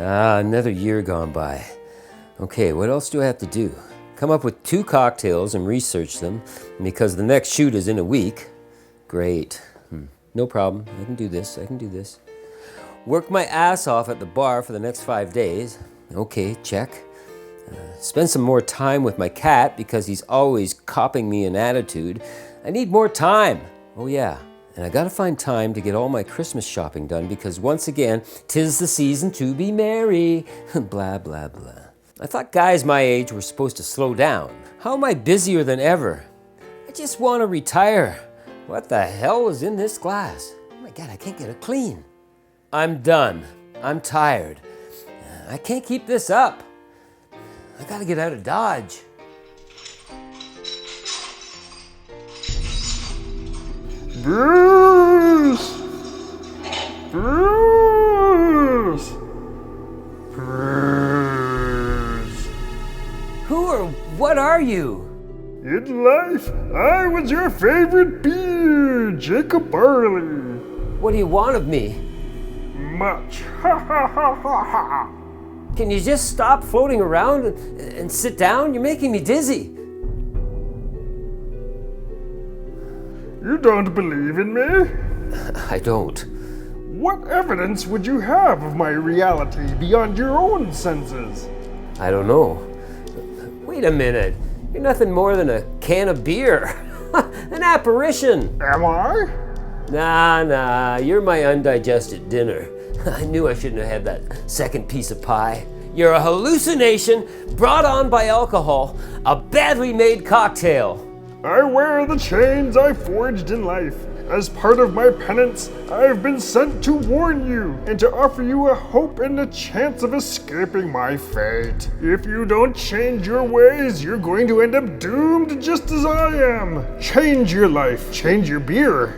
Another year gone by. Okay, what else do I have to do? Come up with 2 cocktails and research them, because the next shoot is in a week. Great. No problem. I can do this. Work my ass off at the bar for the next 5 days. Okay, check. Spend some more time with my cat because he's always copping me an attitude. I need more time. Oh yeah, and I gotta find time to get all my Christmas shopping done because once again, 'tis the season to be merry. Blah, blah, blah. I thought guys my age were supposed to slow down. How am I busier than ever? I just want to retire. What the hell is in this glass? Oh my God, I can't get it clean. I'm done. I'm tired. I can't keep this up. I gotta get out of Dodge. Bruce! Bruce! Bruce! Who or what are you? In life, I was your favorite beer, Jacob Barley. What do you want of me? Much. Ha ha ha ha ha. Can you just stop floating around and sit down? You're making me dizzy. You don't believe in me? I don't. What evidence would you have of my reality beyond your own senses? I don't know. Wait a minute. You're nothing more than a can of beer. An apparition. Am I? Nah, you're my undigested dinner. I knew I shouldn't have had that second piece of pie. You're a hallucination brought on by alcohol, a badly made cocktail. I wear the chains I forged in life. As part of my penance, I've been sent to warn you and to offer you a hope and a chance of escaping my fate. If you don't change your ways, you're going to end up doomed just as I am. Change your life, change your beer.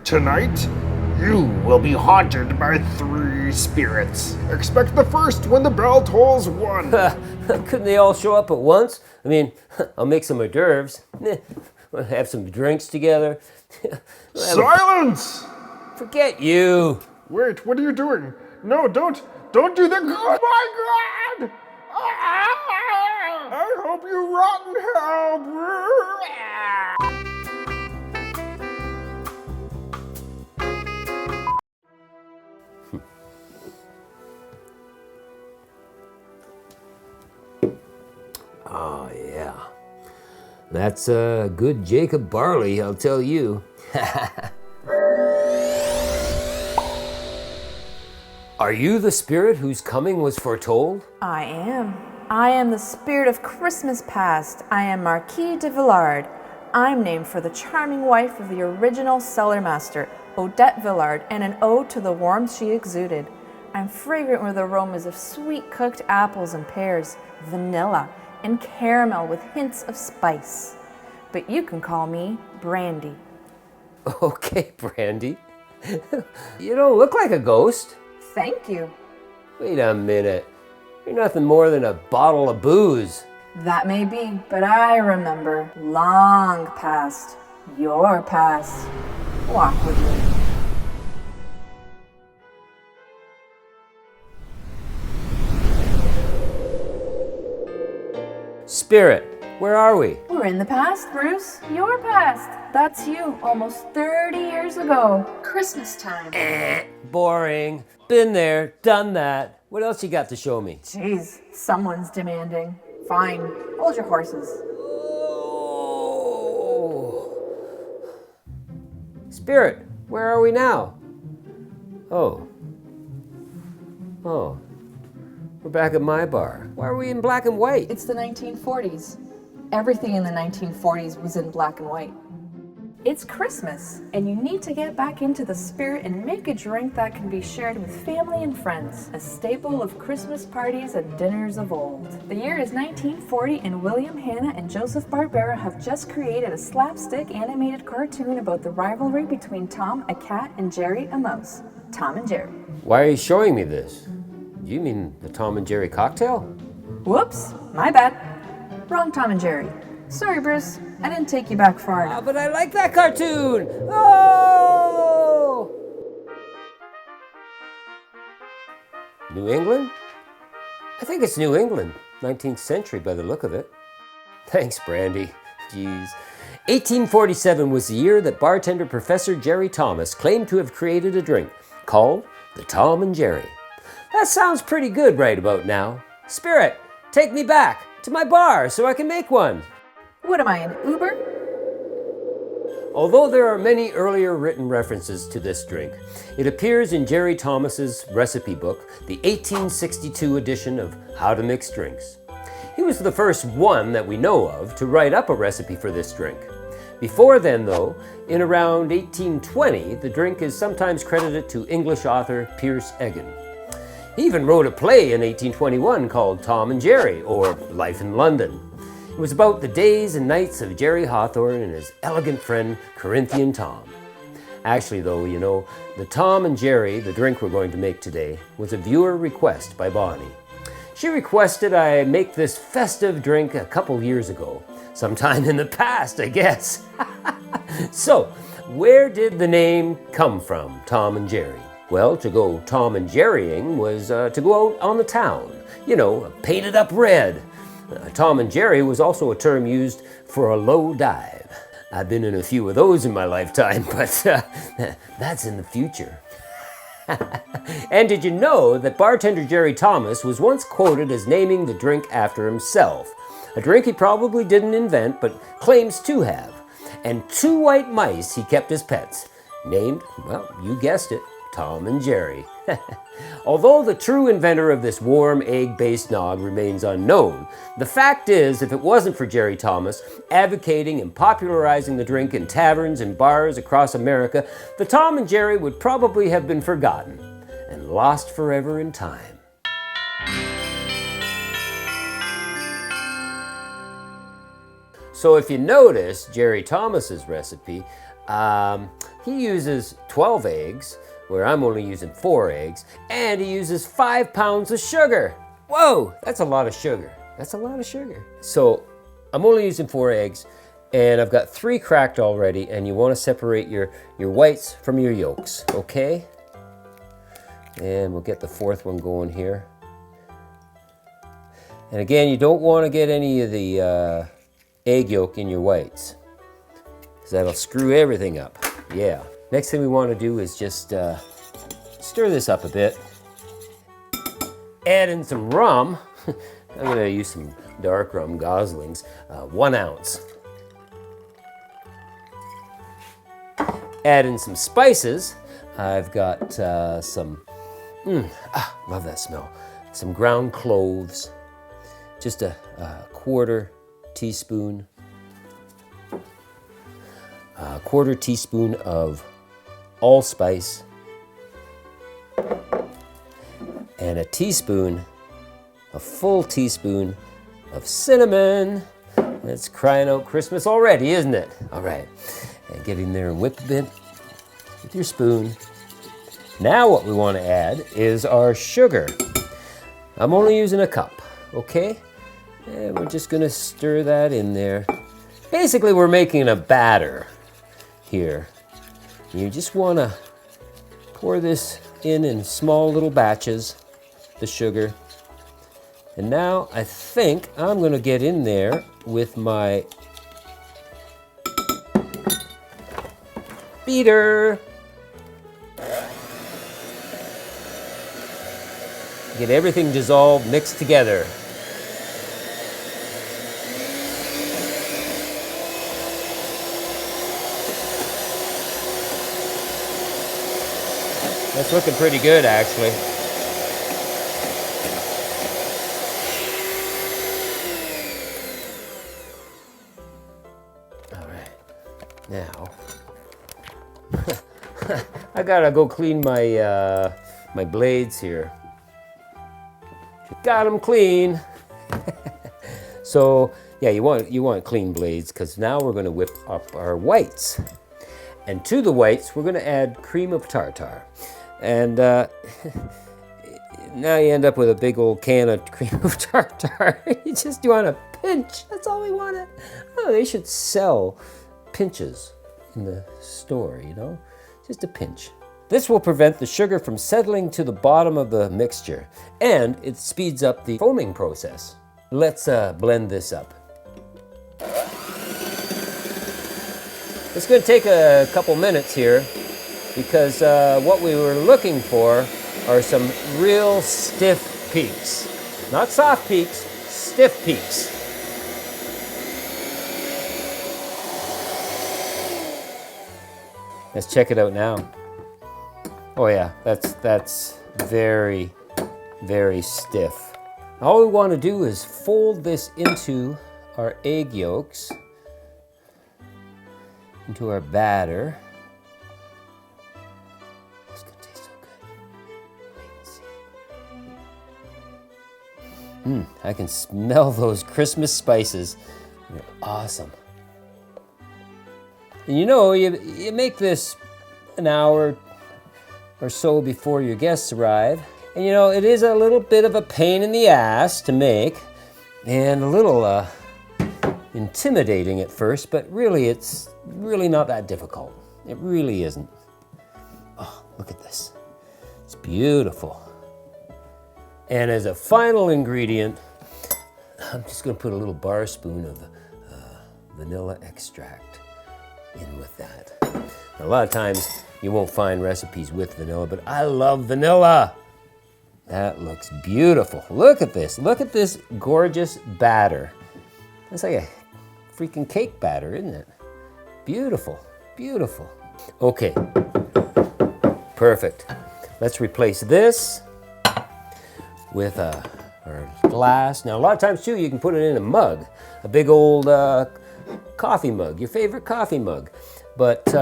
Tonight, you will be haunted by 3 spirits. Expect the first when the bell tolls 1. Couldn't they all show up at once? I mean, I'll make some hors d'oeuvres. We'll have some drinks together. Silence! Forget you. Wait, what are you doing? No, don't do that. Oh my God! I hope you rot in hell. Oh, yeah. That's a good Jacob Barley, I'll tell you. Are you the spirit whose coming was foretold? I am. I am the spirit of Christmas past. I am Marquis de Villard. I'm named for the charming wife of the original cellar master, Odette Villard, and an ode to the warmth she exuded. I'm fragrant with aromas of sweet cooked apples and pears, vanilla, and caramel with hints of spice. But you can call me Brandy. Okay, Brandy. You don't look like a ghost. Thank you. Wait a minute. You're nothing more than a bottle of booze. That may be, but I remember long past your past. Walk with me. Spirit, where are we? We're in the past, Bruce. Your past. That's you, almost 30 years ago. Christmas time. Boring. Been there, done that. What else you got to show me? Jeez, someone's demanding. Fine, hold your horses. Oh. Spirit, where are we now? Oh. We're back at my bar. Why are we in black and white? It's the 1940s. Everything in the 1940s was in black and white. It's Christmas, and you need to get back into the spirit and make a drink that can be shared with family and friends, a staple of Christmas parties and dinners of old. The year is 1940, and William Hanna and Joseph Barbera have just created a slapstick animated cartoon about the rivalry between Tom, a cat, and Jerry, a mouse. Tom and Jerry. Why are you showing me this? Do you mean the Tom and Jerry cocktail? Whoops, my bad. Wrong Tom and Jerry. Sorry, Bruce. I didn't take you back far enough. But I like that cartoon! Oh! New England? I think it's New England, 19th century by the look of it. Thanks, Brandy. Jeez. 1847 was the year that bartender Professor Jerry Thomas claimed to have created a drink called the Tom and Jerry. That sounds pretty good right about now. Spirit, take me back to my bar so I can make one. What am I, an Uber? Although there are many earlier written references to this drink, it appears in Jerry Thomas's recipe book, the 1862 edition of How to Mix Drinks. He was the first one that we know of to write up a recipe for this drink. Before then, though, in around 1820, the drink is sometimes credited to English author Pierce Egan. He even wrote a play in 1821 called Tom and Jerry, or Life in London. It was about the days and nights of Jerry Hawthorne and his elegant friend Corinthian Tom. Actually, though, you know, the Tom and Jerry, the drink we're going to make today, was a viewer request by Bonnie. She requested I make this festive drink a couple years ago, sometime in the past, I guess. So, where did the name come from, Tom and Jerry? Well, to go Tom and Jerrying was to go out on the town, you know, painted up red. Tom and Jerry was also a term used for a low dive. I've been in a few of those in my lifetime, but that's in the future. And did you know that bartender Jerry Thomas was once quoted as naming the drink after himself? A drink he probably didn't invent, but claims to have. And 2 white mice he kept as pets, named, well, you guessed it, Tom and Jerry. Although the true inventor of this warm egg-based nog remains unknown, the fact is, if it wasn't for Jerry Thomas advocating and popularizing the drink in taverns and bars across America, the Tom and Jerry would probably have been forgotten and lost forever in time. So if you notice Jerry Thomas's recipe, he uses 12 eggs, where I'm only using 4 eggs, and he uses 5 pounds of sugar. Whoa, that's a lot of sugar. That's a lot of sugar. So I'm only using 4 eggs, and I've got 3 cracked already, and you want to separate your whites from your yolks, okay? And we'll get the 4th one going here. And again, you don't want to get any of the egg yolk in your whites, because that'll screw everything up. Yeah. Next thing we want to do is just stir this up a bit. Add in some rum. I'm going to use some dark rum Goslings, 1 ounce. Add in some spices. I've got some, love that smell. Some ground cloves, just a 1/4 teaspoon. A 1/4 teaspoon of ALLSPICE, and a full teaspoon of cinnamon. That's crying out Christmas already, isn't it? All right, and get in there and whip a bit with your spoon. Now what we want to add is our sugar. I'm only using a cup, okay? And we're just gonna stir that in there. Basically, we're making a batter here. You just want to pour this in small little batches, the sugar. And now I think I'm going to get in there with my beater. Get everything dissolved, mixed together. That's looking pretty good, actually. All right, now I gotta go clean my my blades here. Got them clean. So yeah, you want clean blades, because now we're going to whip up our whites. And to the whites, we're going to add cream of tartar. And now you end up with a big old can of cream of tartar. You want a pinch. That's all we wanted. Oh, they should sell pinches in the store, you know? Just a pinch. This will prevent the sugar from settling to the bottom of the mixture, and it speeds up the foaming process. Let's blend this up. It's going to take a couple minutes here because what we were looking for are some real stiff peaks. Not soft peaks, stiff peaks. Let's check it out now. Oh yeah, that's very, very stiff. All we want to do is fold this into our egg yolks, into our batter. It's gonna taste so good. Wait and see. I can smell those Christmas spices. They're awesome. And you know, you make this an hour or so before your guests arrive. And you know, it is a little bit of a pain in the ass to make and a little intimidating at first, but really it's really not that difficult. It really isn't. Oh, look at this. It's beautiful. And as a final ingredient, I'm just gonna put a little bar spoon of vanilla extract in with that. Now, a lot of times you won't find recipes with vanilla, but I love vanilla. That looks beautiful. Look at this. Look at this gorgeous batter. It's like a freaking cake batter, isn't it? Beautiful, beautiful. Okay, perfect. Let's replace this with our glass. Now, a lot of times too, you can put it in a mug, a big old coffee mug, your favorite coffee mug. But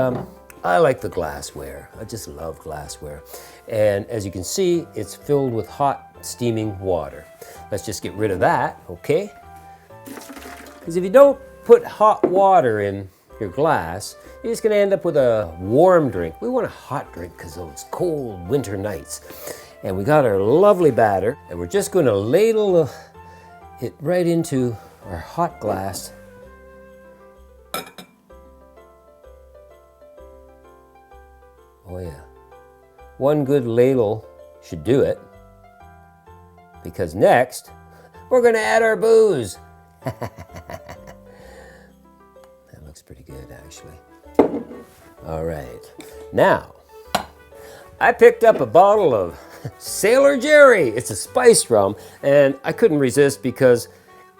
I like the glassware. I just love glassware. And as you can see, it's filled with hot, steaming water. Let's just get rid of that, okay? Because if you don't put hot water in your glass, you're just gonna end up with a warm drink. We want a hot drink because of those cold winter nights. And we got our lovely batter, and we're just gonna ladle it right into our hot glass. Oh yeah. One good ladle should do it. Because next, we're gonna add our booze. That looks pretty good, actually. All right. Now, I picked up a bottle of Sailor Jerry. It's a spiced rum, and I couldn't resist because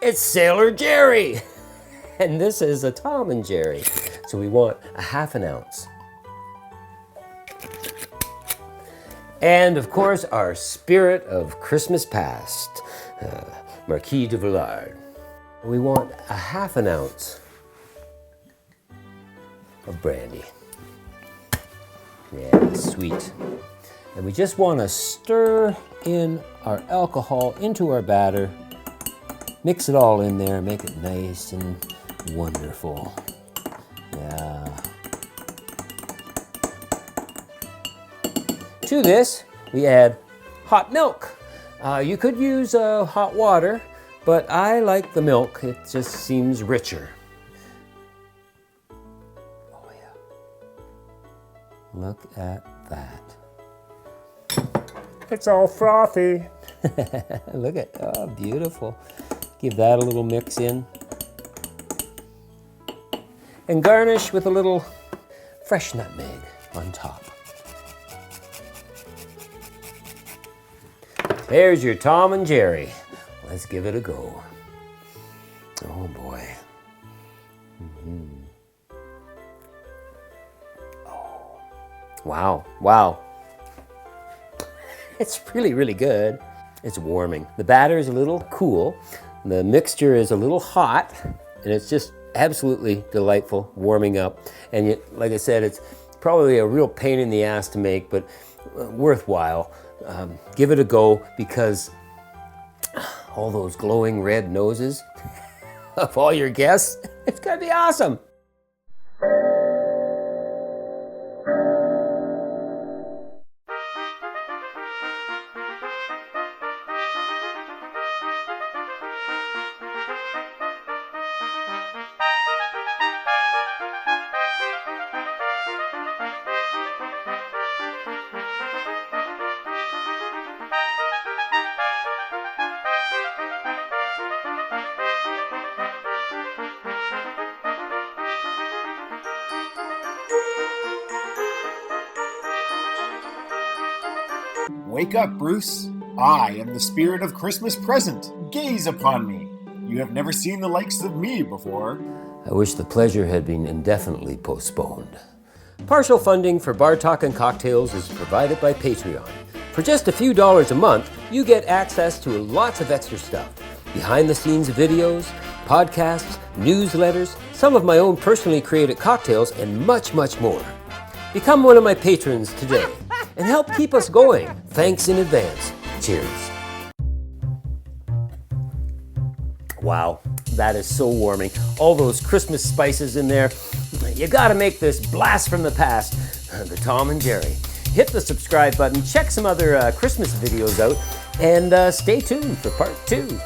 it's Sailor Jerry. And this is a Tom and Jerry. So we want a ½ ounce. And of course, our spirit of Christmas past, Marquis de Villard. We want a ½ ounce of brandy. Yeah, sweet. And we just want to stir in our alcohol into our batter, mix it all in there, make it nice and wonderful. Yeah. To this, we add hot milk. You could use hot water, but I like the milk. It just seems richer. Oh yeah. Look at that. It's all frothy. Look at, oh, beautiful. Give that a little mix in. And garnish with a little fresh nutmeg on top. There's your Tom and Jerry. Let's give it a go. Oh boy. Mm-hmm. Oh. Wow, wow. It's really, really good. It's warming. The batter is a little cool. The mixture is a little hot, and it's just absolutely delightful, warming up. And yet, like I said, it's probably a real pain in the ass to make, but worthwhile. Give it a go because all those glowing red noses of all your guests, it's gonna be awesome. Wake up, Bruce. I am the spirit of Christmas present. Gaze upon me. You have never seen the likes of me before. I wish the pleasure had been indefinitely postponed. Partial funding for BarTalk&Cocktails is provided by Patreon. For just a few dollars a month, you get access to lots of extra stuff. Behind-the-scenes videos, podcasts, newsletters, some of my own personally created cocktails, and much, much more. Become one of my patrons today and help keep us going. Thanks in advance. Cheers. Wow, that is so warming. All those Christmas spices in there. You gotta make this blast from the past, the Tom and Jerry. Hit the subscribe button, check some other Christmas videos out, and stay tuned for part 2.